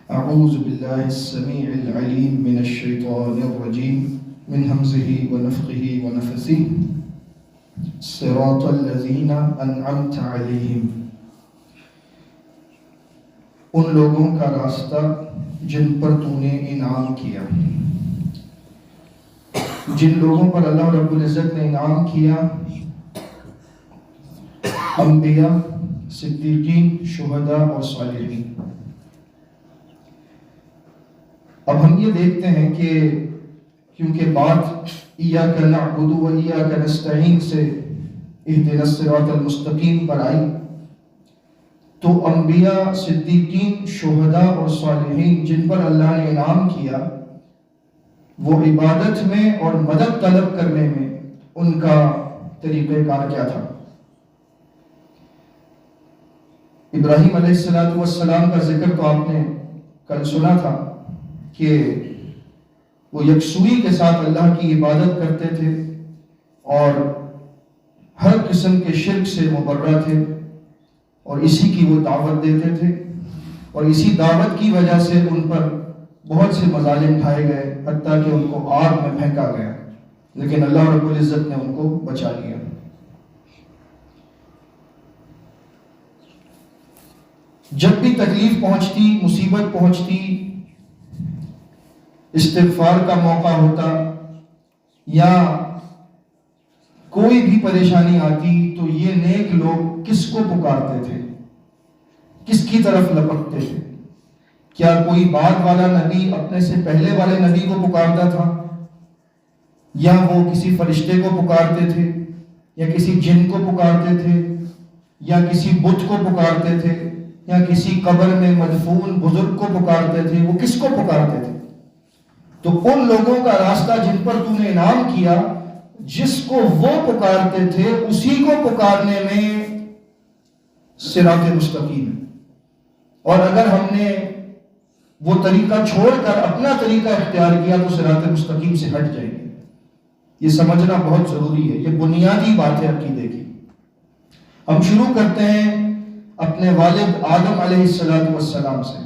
أعوذ بالله السميع العليم من الشيطان الرجيم من همزه ونفخه ونفثه صراط الذين أنعمت عليهم ان لوگوں کا راستہ جن پر تو نے انعام کیا. جن لوگوں پر اللہ رب العزت نے انعام کیا انبیاء، صدیقین، شہداء اور صالحین. اب ہم یہ دیکھتے ہیں کہ کیونکہ بات ایاک نعبد و ایاک نستعین سے اہدنا الصراط المستقیم پر آئی تو انبیاء، صدیقین، شہداء اور صالحین جن پر اللہ نے انعام کیا وہ عبادت میں اور مدد طلب کرنے میں ان کا طریقہ کار کیا تھا. ابراہیم علیہ السلام کا ذکر تو آپ نے کل سنا تھا کہ وہ یکسوئی کے ساتھ اللہ کی عبادت کرتے تھے اور ہر قسم کے شرک سے مبرہ تھے اور اسی کی وہ دعوت دیتے تھے اور اسی دعوت کی وجہ سے ان پر بہت سے مظالم ڈھائے گئے حتیٰ کہ ان کو آگ میں پھینکا گیا، لیکن اللہ رب العزت نے ان کو بچا لیا. جب بھی تکلیف پہنچتی، مصیبت پہنچتی، استغفار کا موقع ہوتا یا کوئی بھی پریشانی آتی تو یہ نیک لوگ کس کو پکارتے تھے، کس کی طرف لپکتے تھے؟ کیا کوئی بعد والا نبی اپنے سے پہلے والے نبی کو پکارتا تھا، یا وہ کسی فرشتے کو پکارتے تھے، یا کسی جن کو پکارتے تھے، یا کسی بت کو پکارتے تھے، یا کسی قبر میں مدفون بزرگ کو پکارتے تھے؟ وہ کس کو پکارتے تھے؟ تو ان لوگوں کا راستہ جن پر تو نے انعام کیا، جس کو وہ پکارتے تھے اسی کو پکارنے میں صراط مستقیم. اور اگر ہم نے وہ طریقہ چھوڑ کر اپنا طریقہ اختیار کیا تو صراط مستقیم سے ہٹ جائیں گے. یہ سمجھنا بہت ضروری ہے، یہ بنیادی بات ہے عقیدے کی. ہم شروع کرتے ہیں اپنے والد آدم علیہ السلام سے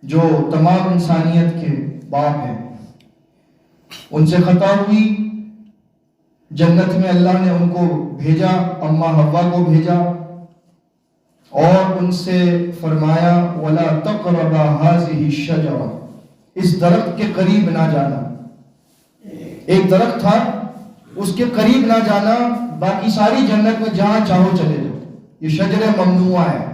جو تمام انسانیت کے باپ ہیں. ان سے خطا ہوئی، جنت میں اللہ نے ان کو بھیجا، اماں حوا کو بھیجا اور ان سے فرمایا وَلَا تَقْرَبَا هَٰذِهِ الشَّجَرَةَ، اس درخت کے قریب نہ جانا. ایک درخت تھا، اس کے قریب نہ جانا، باقی ساری جنت میں جہاں چاہو چلے جاؤ. یہ شجر ممنوعہ ہے.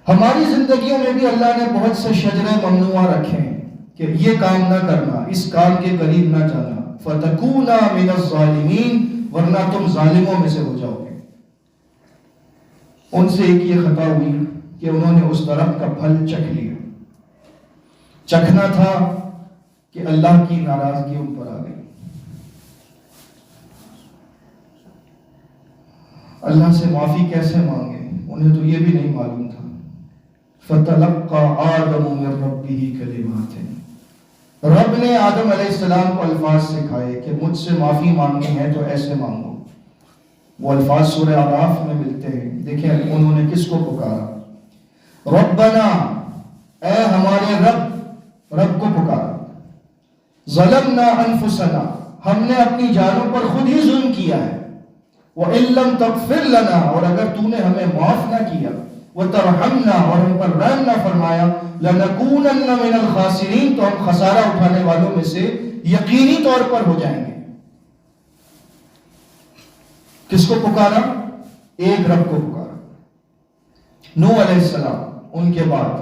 ہماری زندگیوں میں بھی اللہ نے بہت سے شجر ممنوعہ رکھے ہیں کہ یہ کام نہ کرنا، اس کام کے قریب نہ جانا، فَتَكُونَا مِنَ الظَّالِمِينَ، ورنہ تم ظالموں میں سے ہو جاؤ گے. ان سے ایک یہ خطا ہوئی کہ انہوں نے اس درخت کا پھل چکھ لیا. چکھنا تھا کہ اللہ کی ناراضگی ان پر آ گئی. اللہ سے معافی کیسے مانگے؟ انہیں تو یہ بھی نہیں معلوم تھا. فَتَلَقَّى آدَمُ مِن رَبِّهِ كَلِمَاتٍ، رب نے آدم علیہ السلام کو الفاظ سکھائے کہ مجھ سے معافی مانگنی ہے تو ایسے مانگو. وہ الفاظ سورہ اعراف میں ملتے ہیں. دیکھیں انہوں نے کس کو پکارا؟ ربنا، اے ہمارے رب، رب کو پکارا. ظلمنا انفسنا، ہم نے اپنی جانوں پر خود ہی ظلم کیا ہے. وَإِن لَّمْ تَغْفِرْ لَنَا، اور اگر تو نے ہمیں معاف نہ کیا، وَتَرْحَمْنَا، اور ہم پر رحم نہ فرمایا، لَنَكُونَنَّ مِنَ الْخَاسِرِينَ، تو ہم خسارہ اٹھانے والوں میں سے یقینی طور پر ہو جائیں گے. کس کو پکارا؟ ایک رب کو پکارا. نوح علیہ السلام، ان کے بعد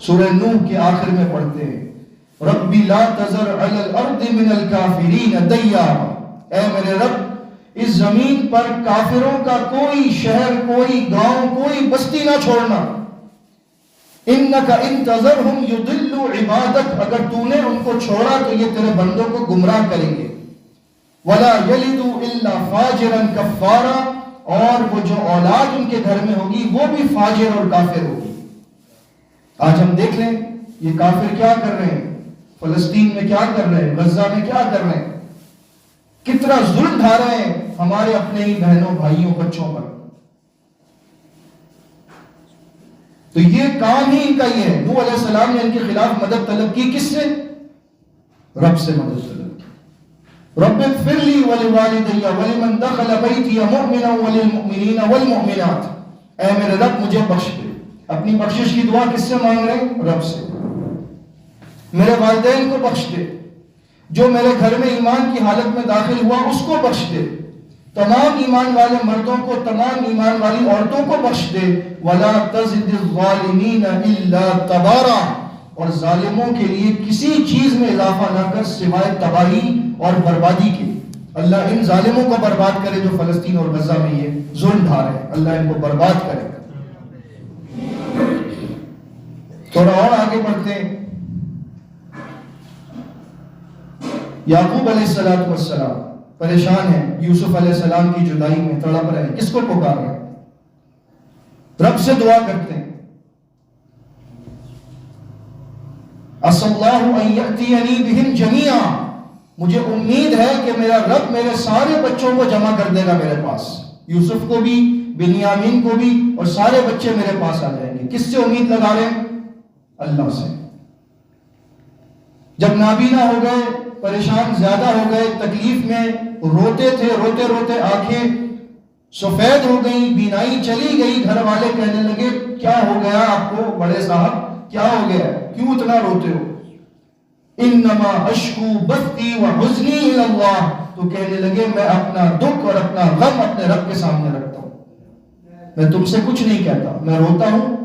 سورہ نوح کے آخر میں پڑھتے ہیں رَبِّ لَا تَذَرْ عَلَى الْأَرْضِ مِنَ الْكَافِرِينَ دَيَّارًا، اے میرے رب اس زمین پر کافروں کا کوئی شہر، کوئی گاؤں، کوئی بستی نہ چھوڑنا. اِنَّكَ إِن تَذَرْهُمْ يُضِلُّوا عِبَادَكَ، اگر تو نے ان کو چھوڑا تو یہ تیرے بندوں کو گمراہ کریں گے. وَلَا يَلِدُوا إِلَّا فَاجِرًا كَفَّارًا، اور وہ جو اولاد ان کے گھر میں ہوگی وہ بھی فاجر اور کافر ہوگی. آج ہم دیکھ لیں یہ کافر کیا کر رہے ہیں، فلسطین میں کیا کر رہے ہیں، غزہ میں کیا کر رہے ہیں، کتنا ظلم ڈھا رہے ہیں ہمارے اپنے ہی بہنوں، بھائیوں، بچوں پر. تو یہ کام ہی ان کا یہ ہے. نوح علیہ السلام نے ان کے خلاف مدد طلب کی، کس سے؟ رب سے مدد طلب کی. رب اغفر لی ولوالدی ولمن دخل بیتی مؤمنا وللمؤمنین والمؤمنات. اے میرے رب مجھے بخش دے. اپنی بخشش کی دعا کس سے مانگ رہے ہیں؟ رب سے. میرے والدین کو بخش دے، جو میرے گھر میں ایمان کی حالت میں داخل ہوا اس کو بخش دے، تمام ایمان والے مردوں کو، تمام ایمان والی عورتوں کو بخش دے. وَلَا تَزِدِ الظَّالِمِينَ إِلَّا تَبَارًا. اور ظالموں کے لیے کسی چیز میں اضافہ نہ کر سوائے تباہی اور بربادی کے. اللہ ان ظالموں کو برباد کرے جو فلسطین اور غزہ میں یہ ظلم ڈھا رہے ہیں، اللہ ان کو برباد کرے. تھوڑا اور آگے بڑھتے ہیں. یعقوب علیہ السلام پریشان ہیں، یوسف علیہ السلام کی جدائی میں تڑپ رہے ہیں. کس کو پکار رہے ہیں؟ رب سے دعا کرتے ہیں. عسى الله ان يأتيني بهم جميعا. مجھے امید ہے کہ میرا رب میرے سارے بچوں کو جمع کر دے گا میرے پاس، یوسف کو بھی، بنیامین کو بھی، اور سارے بچے میرے پاس آ جائیں گے. کس سے امید لگا رہے ہیں؟ اللہ سے. جب نابینا ہو گئے، پریشان زیادہ ہو گئے، تکلیف میں روتے تھے، روتے روتے آنکھیں سفید ہو گئی، بینائی چلی گئی. گھر والے کہنے لگے کیا ہو گیا آپ کو بڑے صاحب، کیا ہو گیا، کیوں اتنا روتے ہو؟ انما اشکو بثی وحزنی الی اللہ. تو کہنے لگے میں اپنا دکھ اور اپنا غم اپنے رب کے سامنے رکھتا ہوں، میں تم سے کچھ نہیں کہتا، میں روتا ہوں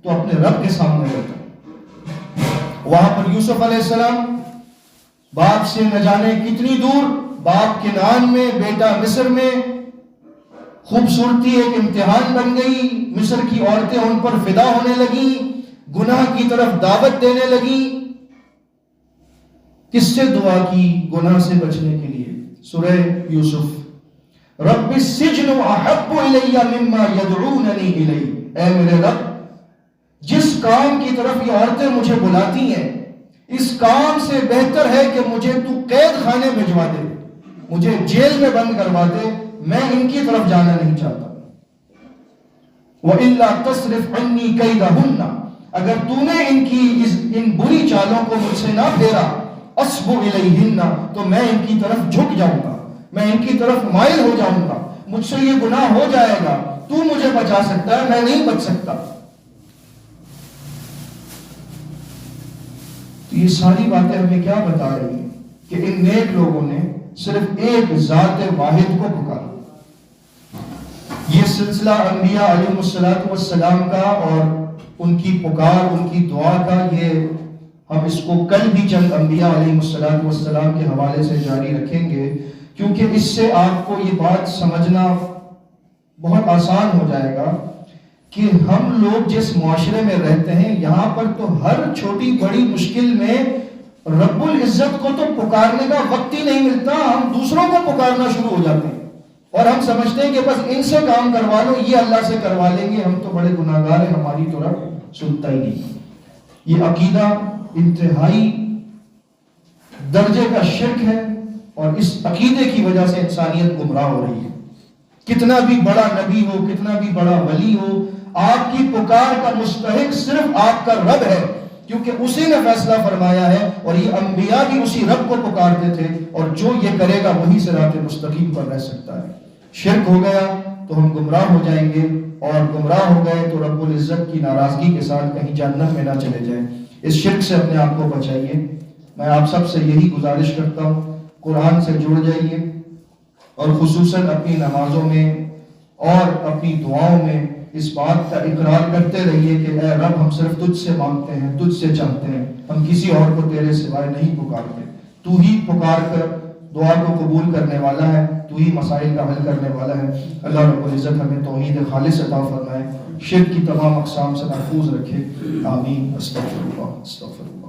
تو اپنے رب کے سامنے رکھتا ہوں. وہاں پر یوسف علیہ السلام باپ سے نہ جانے کتنی دور، باپ کنعان میں، بیٹا مصر میں. خوبصورتی ایک امتحان بن گئی. مصر کی عورتیں ان پر فدا ہونے لگیں، گناہ کی طرف دعوت دینے لگیں. کس سے دعا کی گناہ سے بچنے کے لیے؟ سورہ یوسف. رب السجن احب الی مما یدعوننی الیہ. اے میرے رب، جس کام کی طرف یہ عورتیں مجھے بلاتی ہیں، اس کام سے بہتر ہے کہ مجھے تو قید خانے بھجوا دے، مجھے جیل میں بند کروا دے، میں ان کی طرف جانا نہیں چاہتا. وَإِلَّا تَصْرِفْ عَنِّي كَيْدَهُنَّ. اگر تو نے ان بری چالوں کو مجھ سے نہ پھیرا، اصب الیہن، تو میں ان کی طرف جھک جاؤں گا، میں ان کی طرف مائل ہو جاؤں گا، مجھ سے یہ گناہ ہو جائے گا. تو مجھے بچا سکتا ہے، میں نہیں بچ سکتا. تو یہ ساری باتیں ہمیں کیا بتا رہی ہیں کہ ان نیک لوگوں نے صرف ایک ذات واحد کو پکارا. یہ سلسلہ انبیاء علیہ السلام کا اور ان کی پکار، ان کی دعا کا، یہ ہم اس کو کل بھی چند انبیاء علیہ السلام کے حوالے سے جاری رکھیں گے، کیونکہ اس سے آپ کو یہ بات سمجھنا بہت آسان ہو جائے گا کہ ہم لوگ جس معاشرے میں رہتے ہیں، یہاں پر تو ہر چھوٹی بڑی مشکل میں رب العزت کو تو پکارنے کا وقت ہی نہیں ملتا. ہم دوسروں کو پکارنا شروع ہو جاتے ہیں اور ہم سمجھتے ہیں کہ بس ان سے کام کروا لو، یہ اللہ سے کروا لیں گے، ہم تو بڑے گناہگار ہیں، ہماری تو رب سنتا ہی نہیں. یہ عقیدہ انتہائی درجے کا شرک ہے، اور اس عقیدے کی وجہ سے انسانیت گمراہ ہو رہی ہے. کتنا بھی بڑا نبی ہو، کتنا بھی بڑا ولی ہو، آپ کی پکار کا مستحق صرف آپ کا رب ہے، کیونکہ اسی نے فیصلہ فرمایا ہے. اور یہ انبیاء بھی اسی رب کو پکارتے تھے، اور جو یہ کرے گا وہی صراط مستقیم پر رہ سکتا ہے. شرک ہو گیا تو ہم گمراہ ہو جائیں گے، اور گمراہ ہو گئے تو رب العزت کی ناراضگی کے ساتھ کہیں جہنم میں نہ چلے جائیں. اس شرک سے اپنے آپ کو بچائیے. میں آپ سب سے یہی گزارش کرتا ہوں، قرآن سے جڑ جائیے، اور خصوصاً اپنی نمازوں میں اور اپنی دعاؤں میں اس بات کا اقرار کرتے رہیے کہ اے رب، ہم صرف تجھ سے مانگتے ہیں، تجھ سے چاہتے ہیں، ہم کسی اور کو تیرے سوائے نہیں پکارتے. تو ہی پکار کر دعا کو قبول کرنے والا ہے، تو ہی مسائل کا حل کرنے والا ہے. اللہ رب العزت ہمیں توحید خالص عطا فرمائے، شرک کی تمام اقسام سے محفوظ رکھے. آمین. استغفر اللہ.